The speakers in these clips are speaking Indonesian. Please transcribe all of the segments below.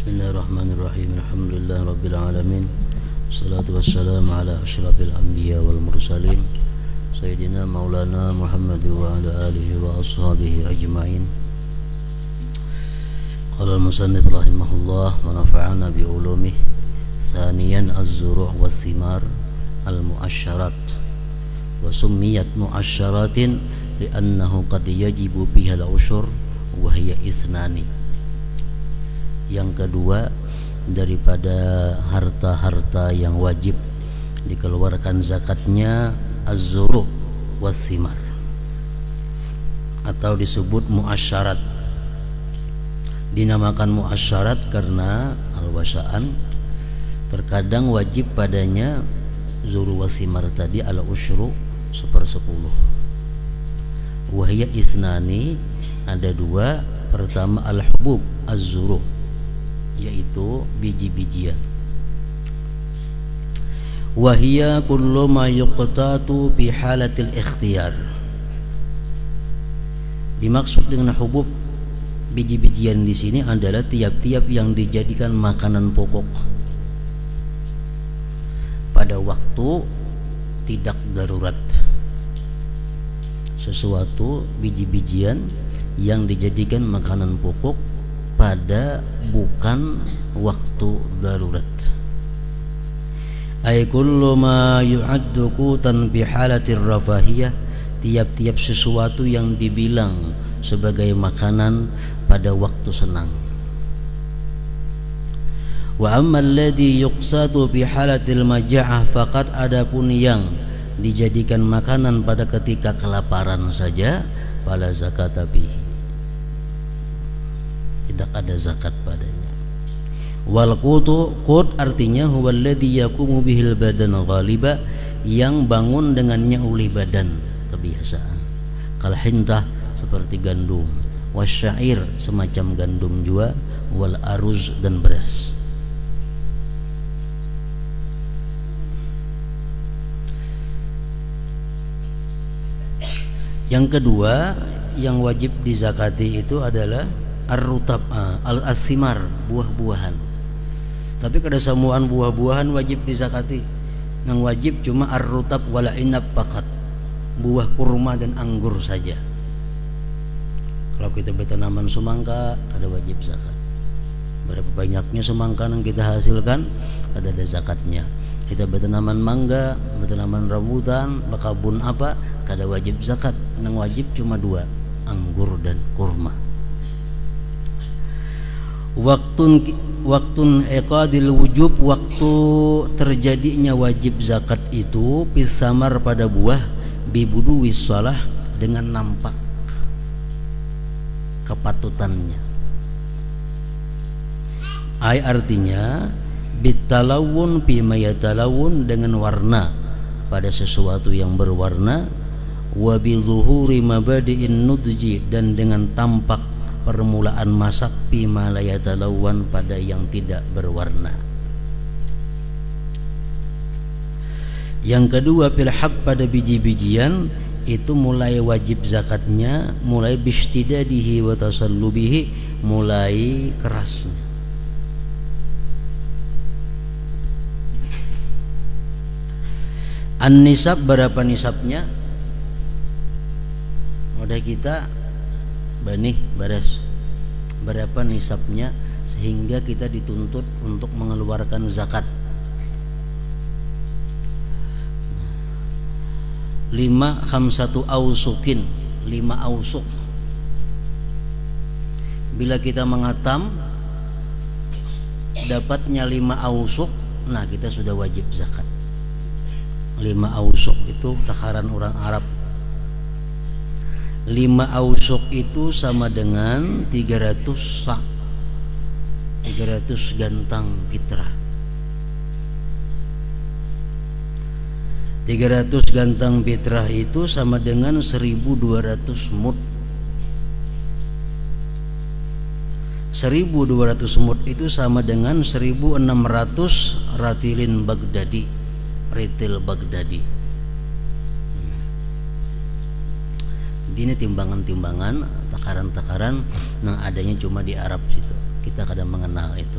Bismillahirrahmanirrahim. Alhamdulillah rabbil alamin. Wassalatu wassalamu ala asyrafil anbiya wal mursalin Sayyidina Maulana Muhammad wa ala alihi wa ashabihi ajma'in. Qala al-musannif rahimahullah wa nafa'ana bi ulumih. Thaniyan az-zuru' wa thimar al-mu'asyarat wa summiyat mu'asyaratin li'annahu qad yajibu biha al-usyur wa hiya ithnani. Yang kedua, daripada harta-harta yang wajib dikeluarkan zakatnya az-zuru' wa thimar, atau disebut mu'asyarat. Dinamakan mu'asyarat karena al-wasa'an terkadang wajib padanya zuru wa thimar tadi ala usyru 1/10. Wahya isnani, ada dua. Pertama al-hubub az-zuru', yaitu biji-bijian. Wahia kullu ma yuqtatu fi halatil ikhtiyar. Dimaksud dengan hubub biji-bijian di sini adalah tiap-tiap yang dijadikan makanan pokok pada waktu tidak darurat. Sesuatu biji-bijian yang dijadikan makanan pokok pada bukan waktu darurat. Ay kullu ma yu'addu qutan bi halatir rafahiyah, tiap-tiap sesuatu yang dibilang sebagai makanan pada waktu senang. Wa amma alladhi yuqsadu bi halatil maja'ah faqad, adapun yang dijadikan makanan pada ketika kelaparan saja, fala zakata bihi, tidak ada zakat padanya. Wal qutu, qut artinya huwa alladhi yaqumu bihil badan ghaliba, yang bangun dengannya oleh badan kebiasaan. Kal hintah, seperti gandum, wasyair, semacam gandum juga, wal aruz, dan beras. Yang kedua yang wajib dizakati itu adalah ar-rutab, al-asimar, buah-buahan. Tapi kada samuan buah-buahan wajib dizakati. Yang wajib cuma ar-rutab wala inab pakat, buah kurma dan anggur saja. Kalau kita bertanaman semangka ada wajib zakat. Berapa banyaknya semangka yang kita hasilkan ada zakatnya. Kita bertanaman mangga, bertanaman rambutan, bakabun apa, kada wajib zakat. Yang wajib cuma dua, anggur dan kurma. Waktun iqadil wujub, waktu terjadinya wajib zakat itu pisamar pada buah, bibudu wissalah, dengan nampak kepatutannya. Ay artinya bitalawun bima yatalawun, dengan warna pada sesuatu yang berwarna, wa bi zuhuri mabadi'in nudji, dan dengan tampak permulaan masak bima la yatalawwan, pada yang tidak berwarna. Yang kedua filhab, pada biji-bijian itu mulai wajib zakatnya mulai bishtidadihi wa tasallubihi, mulai kerasnya. An-nisab, berapa nisabnya? Udah kita banih baras berapa nisabnya sehingga kita dituntut untuk mengeluarkan zakat. 5 khamsatu ausukin, 5 ausuk. Bila kita mengatam dapatnya 5 ausuk, nah kita sudah wajib zakat. 5 ausuk itu takaran orang Arab. 5 ausuk itu sama dengan 300 sak, 300 gantang fitrah. 300 gantang fitrah itu sama dengan 1200 mud. 1200 mud itu sama dengan 1600 ratilin Baghdadi, ritil Baghdadi. Ini timbangan-timbangan, takaran-takaran yang adanya cuma di Arab situ. Kita kadang mengenal itu.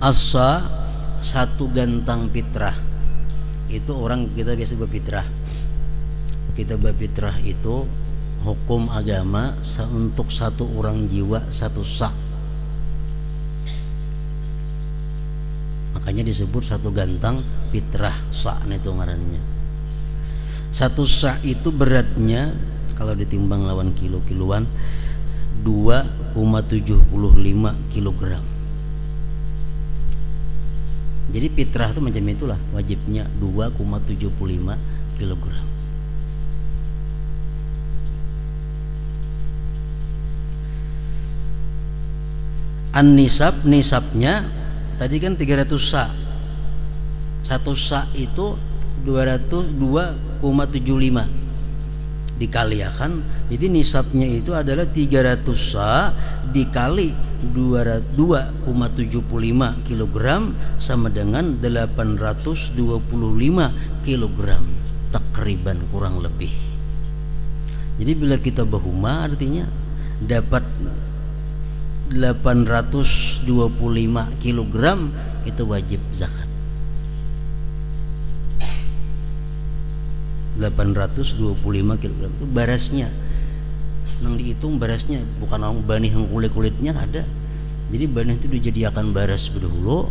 Asa satu gantang fitrah. Itu orang kita biasa berfitrah. Kita berfitrah itu hukum agama untuk satu orang jiwa satu sa'. Makanya disebut satu gantang fitrah sa' itu ngarannya. Satu sa' itu beratnya kalau ditimbang lawan kilo-kiloan 2,75 kilogram. Jadi fitrah itu macam itulah, wajibnya 2,75 kilogram. An-nisab, nisabnya tadi kan 300 sa. Satu sa itu 202,75 dikaliakan. Jadi nisabnya itu adalah 300 sa dikali 2,75 kilogram sama dengan 825 kilogram takriban, kurang lebih. Jadi bila kita bahuma artinya dapat 825 kilogram itu wajib zakat. 825 kilogram itu barasnya. Nang dihitung barasnya, bukan orang banih yang kulit-kulitnya ada. Jadi banih itu dijadikan baras dulu,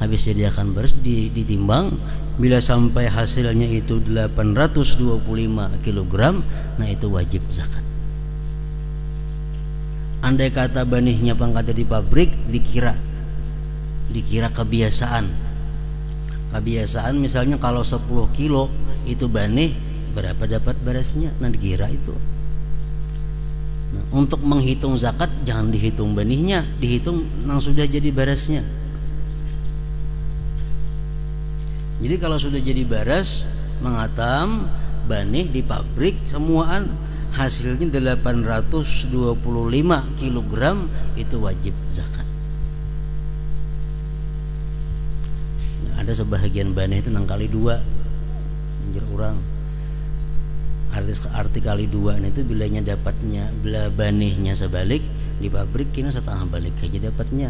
habis dijadikan baras ditimbang, bila sampai hasilnya itu 825 kilogram, nah itu wajib zakat. Andai kata banihnya pangkatnya di pabrik, dikira kebiasaan misalnya kalau 10 kilo itu banih, berapa dapat barasnya, nah dikira itu. Nah, untuk menghitung zakat jangan dihitung banihnya, dihitung yang sudah jadi barasnya. Jadi kalau sudah jadi baras, mengatam banih di pabrik semuaan, hasilnya 825 kilogram itu wajib zakat. Nah, ada sebahagian banih itu nang kali 2 anjir orang. Arti kali 2 itu bilanya dapatnya, bila banihnya sebalik di pabrik kena setengah balik aja dapatnya.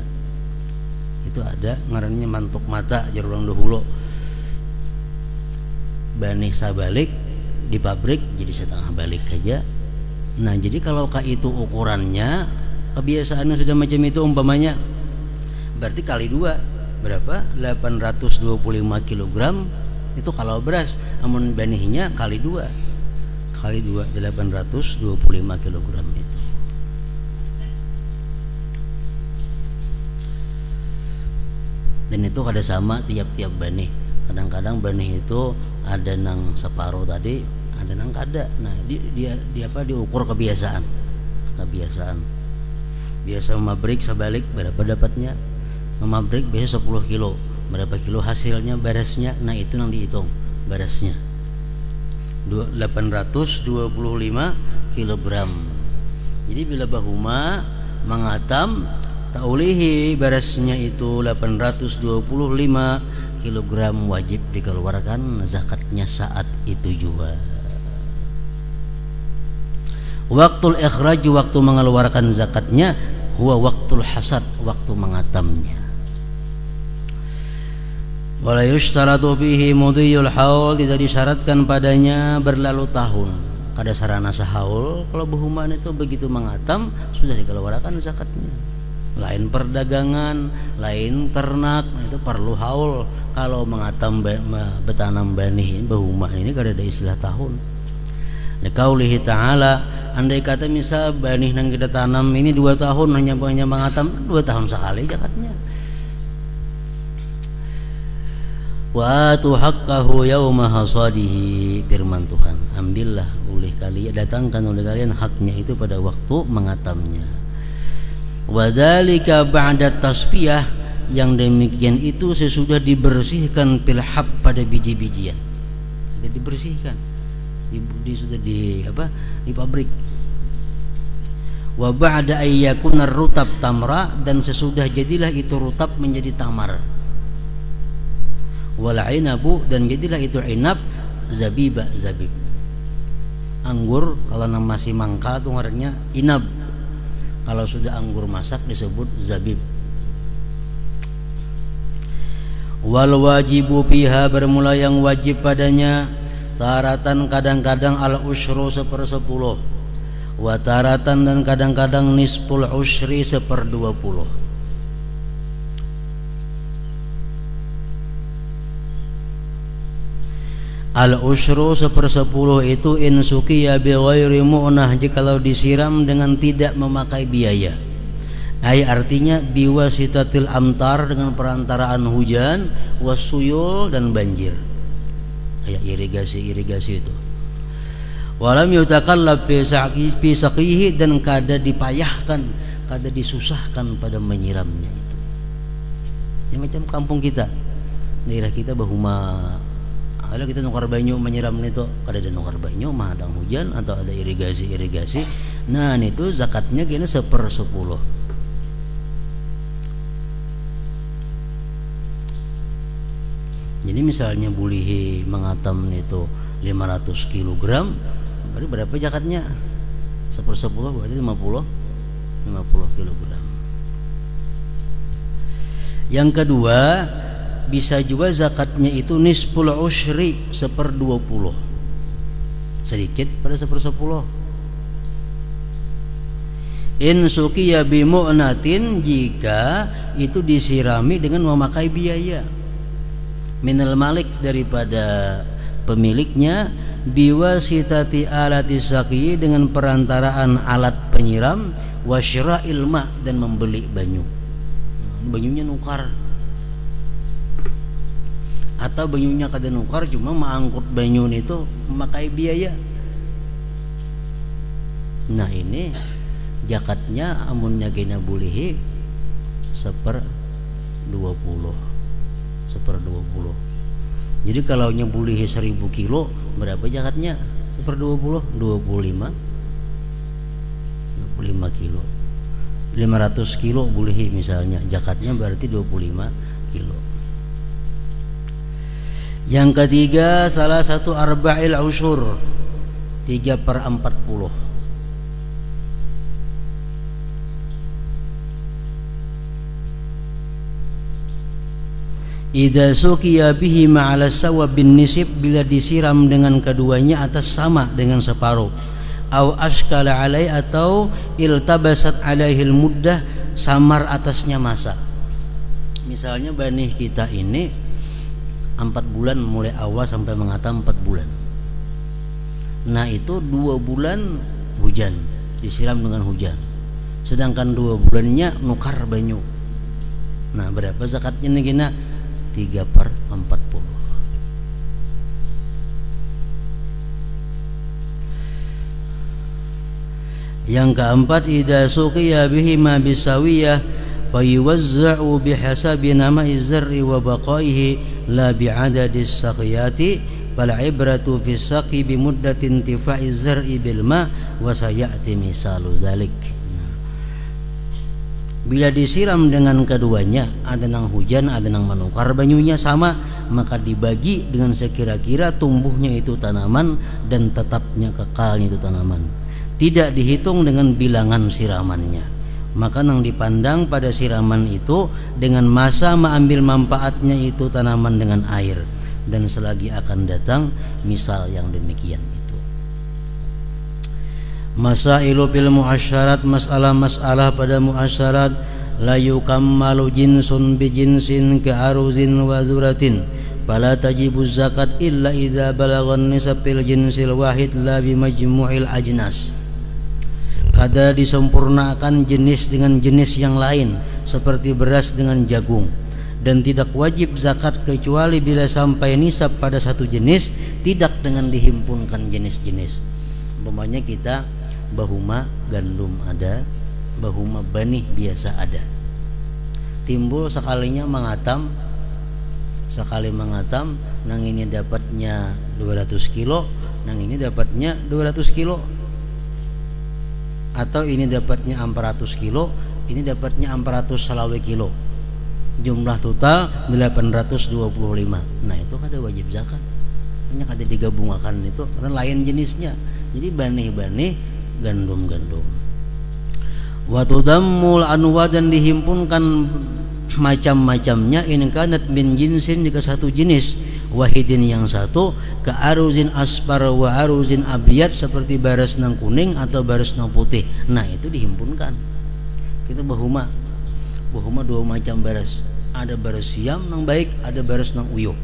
Itu ada ngarannya mantuk mata jar orang dahulu. Banih sabalik di pabrik jadi setengah balik aja. Nah jadi kalau itu ukurannya, kebiasaannya sudah macam itu umpamanya, berarti kali 2 berapa? 825 kilogram itu kalau beras. Amun banihnya kali 2 825 kilogram itu. Dan itu kada sama tiap-tiap banih. Kadang-kadang banih itu ada nang separuh tadi, ada nang kada. Nah dia diukur kebiasaan. Biasa memabrik sebalik berapa dapatnya, memabrik biasa 10 kilo, berapa kilo hasilnya barasnya. Nah itu nang dihitung barasnya 825 kilogram. Jadi bila bahuma mengatam taulihi barasnya itu 825 kilogram, wajib dikeluarkan zakatnya saat itu juga. Waktul ikhraj, waktu mengeluarkan zakatnya, huwa waktul hasad, waktu mengatamnya. Wala yushtaratu fihi mudhiyul haul, tidak disyaratkan padanya berlalu tahun. Kada sarana sahaul. Kalau behuman itu begitu mengatam sudah dikeluarkan zakatnya. Lain perdagangan, lain ternak, itu perlu haul. Kalau mengatam betanam banih behuman ini kada ada istilah tahun. Liqaulihi ta'ala, andai kata misal banih yang kita tanam ini 2 tahun hanya mengatam 2 tahun sekali zakatnya. Wa atu haqqahu yauma hasadihi, firman Tuhan, ambillah oleh kalian, datangkan oleh kalian haknya itu pada waktu mengatamnya. Wa dzalika ba'da tasfiyah, yang demikian itu sesudah dibersihkan pilhab pada biji-bijian. Sudah dibersihkan. Sudah di pabrik. Wa ba'da ayyakuna rutab tamra, dan sesudah jadilah itu rutab menjadi tamar. Wal inabu, dan jadilah itu inab zabiba, zabib. Anggur kalau masih mangka itu ngarannya inab. Kalau sudah anggur masak disebut zabib. Wal wajibu fiha bermula yang wajib padanya taratan kadang-kadang al usyru 1/10, wa taratan dan kadang-kadang nisful usyri 1/20. Al usyru 1/10 itu in suqiya bi ghairi mu'nah, jikalau disiram dengan tidak memakai biaya. Artinya biwasitatil amtar, dengan perantaraan hujan, wasuyul dan banjir, kayak irigasi itu. Walam yutakallab fi saqihi, dan kada dipayahkan, kada disusahkan pada menyiramnya itu. Ya macam kampung kita, daerah kita bahuma ada kita nukar banyu menyiram itu, kada ada nukar banyu mah ada hujan atau ada irigasi. Nah itu zakatnya kini 1/10. Jadi misalnya bulihi mengatam itu 500 kg, berarti berapa zakatnya? 1/10 berarti 50 kg. Yang kedua, bisa juga zakatnya itu nisful usyri 1/20, sedikit pada 1/10. In suqiya bi mu'natin, jika itu disirami dengan memakai biaya, minal malik daripada pemiliknya, biwasitati alati saqi dengan perantaraan alat penyiram, wasyira'il ma dan membeli banyu. Banyunya nukar atau banyunya kada nukar, cuma mengangkut banyu itu memakai biaya. Nah ini zakatnya amunnya gena bulihi 1/20. Jadi kalau nyebulihi 1000 kilo, berapa zakatnya? 1/20, 25 kilo. 500 kilo bulihi misalnya, zakatnya berarti 25 kilo. Yang ketiga, salah satu arba'il usyur, 3/40. Idza suqiya bihi ma'ala sawab bin nisib, bila disiram dengan keduanya atas sama dengan separuh, au ashkala alai atau iltabasat alaihil muddah, samar atasnya masa. Misalnya banih kita ini 4 bulan mulai awal sampai mengatam 4 bulan. Nah itu 2 bulan hujan, disiram dengan hujan, sedangkan 2 bulannya nukar banyu. Nah berapa zakatnya nih kena? 3/40. Yang keempat, idza suqiya bihi ma bisawiyah fayuwazza'u bihasabi nama'i zar'i wa baqaihi la bi'adadis saqiyati, fal ibratu fi saqi bi muddati intifa'i zar'i bil ma wa sayati misalu dzalik. Bila disiram dengan keduanya, ada nang hujan, ada nang menukar banyunya sama, maka dibagi dengan sekira-kira tumbuhnya itu tanaman dan tetapnya kekalnya itu tanaman. Tidak dihitung dengan bilangan siramannya. Maka nang dipandang pada siraman itu dengan masa mengambil manfaatnya itu tanaman dengan air, dan selagi akan datang misal yang demikian. Masailu fil muasyarat, masalah pada muasyarat. La yukammalu jinsun bi jinsin ka aruzin wa zuratin, fala tajibu zakat illa idza balaghan nisab fil jinsil wahid la bi majmu'il ajnas. Kada disempurnakan jenis dengan jenis yang lain, seperti beras dengan jagung, dan tidak wajib zakat kecuali bila sampai nisab pada satu jenis, tidak dengan dihimpunkan jenis-jenis. Umpamanya kita bahuma gandum ada, bahuma banih biasa ada. Timbul sekalinya mengatam, sekali mengatam, nang ini dapatnya 200 kilo, nang ini dapatnya 200 kilo. Atau ini dapatnya 400 kilo, ini dapatnya 400 salawe kilo. Jumlah total 825. Nah itu kada wajib zakat. Hanya kada digabungkan itu karena lain jenisnya. Jadi banih-banih, gandum-gandum. Wa tudammul anwa, dan dihimpunkan macam-macamnya in kanat min jinsin jika satu jenis wahidin yang satu ka aruzin asfar wa aruzin abiyat seperti baras nang kuning atau baras nang putih. Nah itu dihimpunkan. Kita bahuma dua macam baras. Ada baras siam nang baik, ada baras nang uyuh.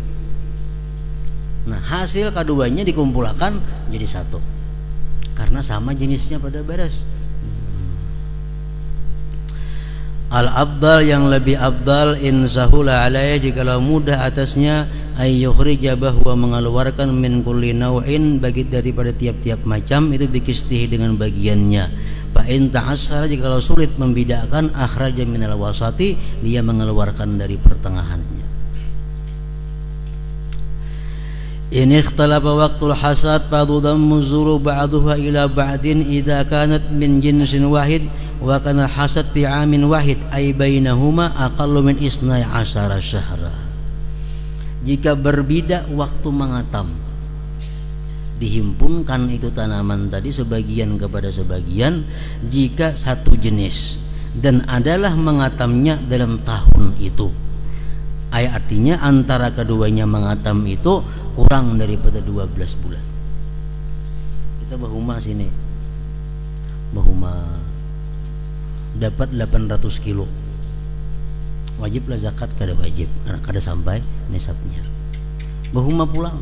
Nah hasil keduanya dikumpulkan jadi satu karena sama jenisnya pada baras. Al-abdal yang lebih abdal in sahula alaya jikalau mudah atasnya ay yukhrija bahwa mengeluarkan min kulli naw'in bagi daripada tiap-tiap macam itu bikistihi dengan bagiannya. Fa in ta'assara jikalau sulit membedakan akhraja minal wasati dia mengeluarkan dari pertengahannya. In ikhtalafa waqtul hasad fadudammu zuru ba'duha ila ba'din idza kanat min jinsin wahid wa kana hasad fi 'amin wahid ay bainahuma aqallu min isnai asyara syahra. Jika berbeda waktu mengatam dihimpunkan itu tanaman tadi sebagian kepada sebagian jika satu jenis dan adalah mengatamnya dalam tahun itu. Artinya antara keduanya mengatam itu kurang daripada 12 bulan. Kita bahuma sini dapat 800 kilo wajiblah zakat kada wajib karena kada sampai nisabnya. Bahuma pulang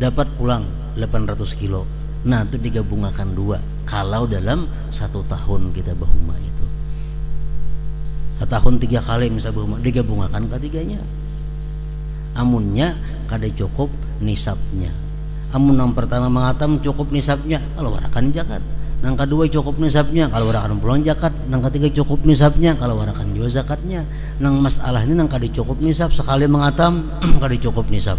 dapat pulang 800 kilo. Nah itu digabungkan dua kalau dalam satu tahun kita bahuma itu tahun 3 kali misal bahuma digabungkan ketiganya. Amunnya kada cukup nisabnya. Amun yang pertama mengatam cukup nisabnya kalau warakan zakat. Nang kedua cukup nisabnya kalau warakan pulang zakat. Nang ketiga cukup nisabnya kalau warakan juga zakatnya. Nang masalah ini nang kada cukup nisab sekali mengatam kada cukup nisab.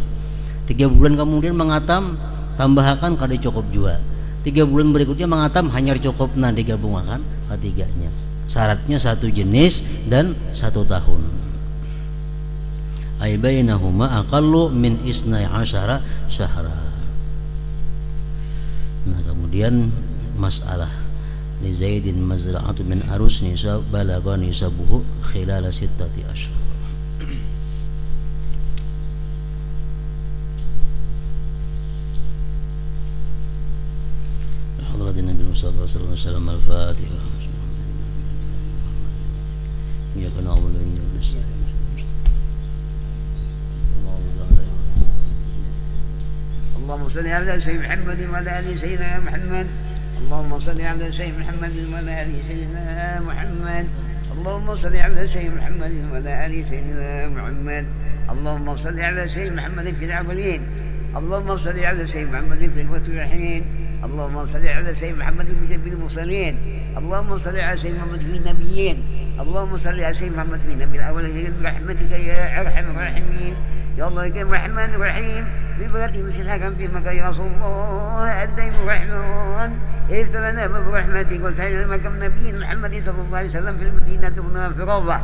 3 bulan kemudian mengatam tambahkan kada cukup juga. 3 bulan berikutnya mengatam hanya cukup nah digabungkan ketiganya. Syaratnya satu jenis dan 1 tahun. Ay bainahuma aqallu min isnai asyara syahra. Nah kemudian masalah li Zaidin mazra'atu min arus nisab balagha nisabuhu khilala 6 asyhur. Hadratin Nabi Mustafa sallallahu alaihi wasallam al-Fatihah. Ya kana awal ini اللهم صل على سيدنا محمد وعلى ال سيدنا محمد. اللهم صل على سيدنا محمد وعلى ال سيدنا محمد. اللهم صل على سيدنا محمد وعلى ال سيدنا محمد. اللهم صل على سيدنا محمد في الاولين. اللهم صل على سيدنا محمد في الوترحين. اللهم صل على سيدنا محمد في جنب المرسلين. اللهم صل على سيدنا محمد في النبيين. اللهم صل على سيدنا محمد في نبي الاولين برحمتك يا ارحم الراحمين. يا الله يا الرحمن الرحيم ببركة مثل حكم في مكان يا رسول الله الدين الرحمن اغفر لنا برحمتك وسعنا مكان نبينا محمد صلى الله عليه وسلم في المدينة المنورة.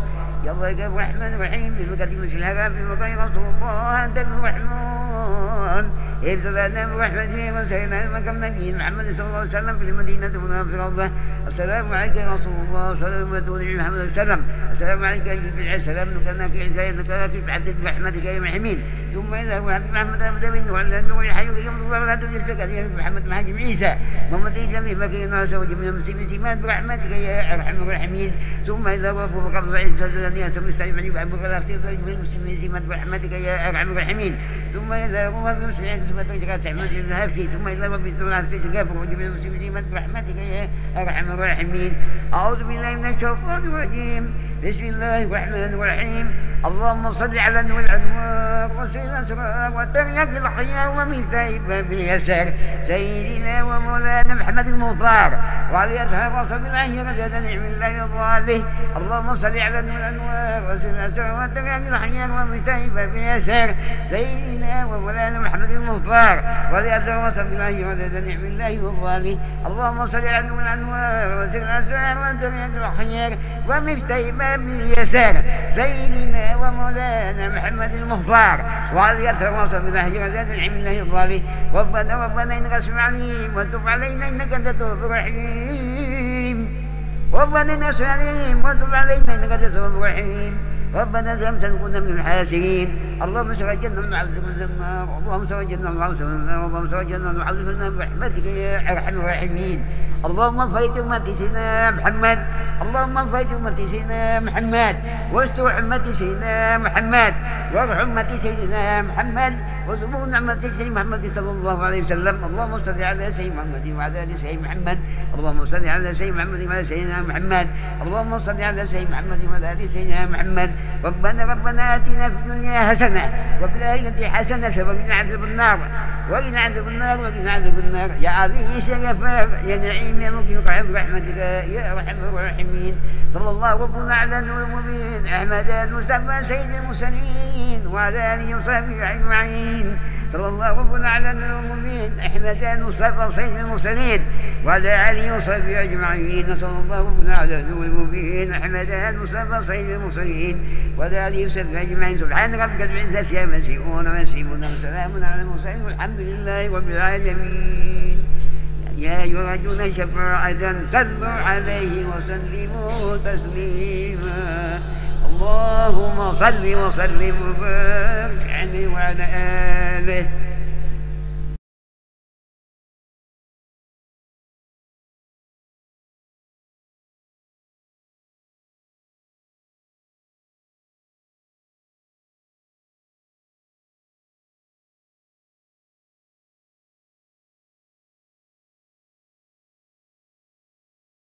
يا الله يا الرحمن الرحيم ببركة مثل حكم في مكان يا رسول الله الدين الرحمن اغفر لنا برحمتك وسعنا مكان نبينا محمد صلى الله عليه وسلم في المدينة المنورة. السلام عليك يا رسول الله صلى الله عليه وسلم. السلام عليك يا جبريل السلام نكرناك عزايا نكرناك بعدد برحمتك يا محمين. ثم إذا هو عبد محمد أبدا وعلى النور الحي يوم الله ولا تنزل الفكر يا محمد محاكم عيسى محمد جميع بكي ناس وجميع المسلمين سيمان برحمتك يا أرحم الراحمين. ثم إذا هو أبو بكر ضعيف صدرني أسم مستعين وأبو بكر أختي من المسلمين سيمان برحمتك يا أرحم الراحمين. ثم إذا هو بمسلمين سبحانه وتعالى تحمد النفسي. ثم إذا هو بإذن الله تجابر وجميع المسلمين سيمان برحمتك يا أرحم الراحمين. أعوذ بالله من الشيطان الرجيم. بسم الله الرحمن الرحيم. اللهم صل على نور الأنوار وسيد الأسرار وترياق الأحياء وميتاء باب اليسار سيدنا ومولانا محمد المختار وعلى أصحاب رسول الله رجاء نعم الله الظالم. اللهم صل على نور الأنوار وسيد الأسرار وترياق الأحياء وميتاء باب اليسار سيدنا ومولانا محمد المختار وعلى أصحاب رسول الله رجاء نعم الله الظالم. اللهم صل على نور الأنوار وسيد الأسرار وترياق الأحياء وميتاء باب اليسار سيدنا ومولانا محمد المختار وعلى يتواصل بالنهج وزاد العلم الله الظالم. ربنا إنك اسمع عليم وتب علينا إنك أنت التواب الرحيم. ربنا نصر عليهم وتب علينا إنك أنت التواب الرحيم. ربنا لم تكن من الحاسرين. اللهم سوجنا من عبدك من النار. اللهم سوجنا من عبدك من النار. اللهم سوجنا من عبدك من النار برحمتك يا أرحم الراحمين. اللهم اغفر أمتي سيدنا محمد. اللهم اغفر أمتي سيدنا محمد، واستر أمتي سيدنا محمد، وارحم أمتي سيدنا محمد، وزبور نعمة سيدنا محمد صلى الله عليه وسلم. اللهم صل على سيدنا محمد وعلى آل سيدنا محمد. اللهم صل على سيدنا محمد وعلى سيدنا محمد. اللهم صل على سيدنا محمد وعلى آل سيدنا محمد. ربنا آتنا في الدنيا حسنة وفي الآخرة حسنة وقنا عذاب النار. وقنا عذاب النار. وقنا عذاب النار. يا عزيز يا غفار يا نعيم يا مقيم برحمتك يا أرحم الراحمين. صلى الله ربنا على النور المبين أحمد المصطفى سيد المرسلين وعلى آله وصحبه أجمعين. صلى الله ربنا على النور المبين أحمد المصطفى سيد المرسلين وعلى آله وصحبه أجمعين. صلى الله ربنا على النور المبين أحمد المصطفى سيد المرسلين وعلى آله وصحبه أجمعين. سبحان ربك رب العزة عما يصفون وسلام على المرسلين والحمد لله رب العالمين. يا يرجون شفاعة صلوا عليه وسلموا تسليما. اللهم صل وسلم وبارك عليه وعلى آله.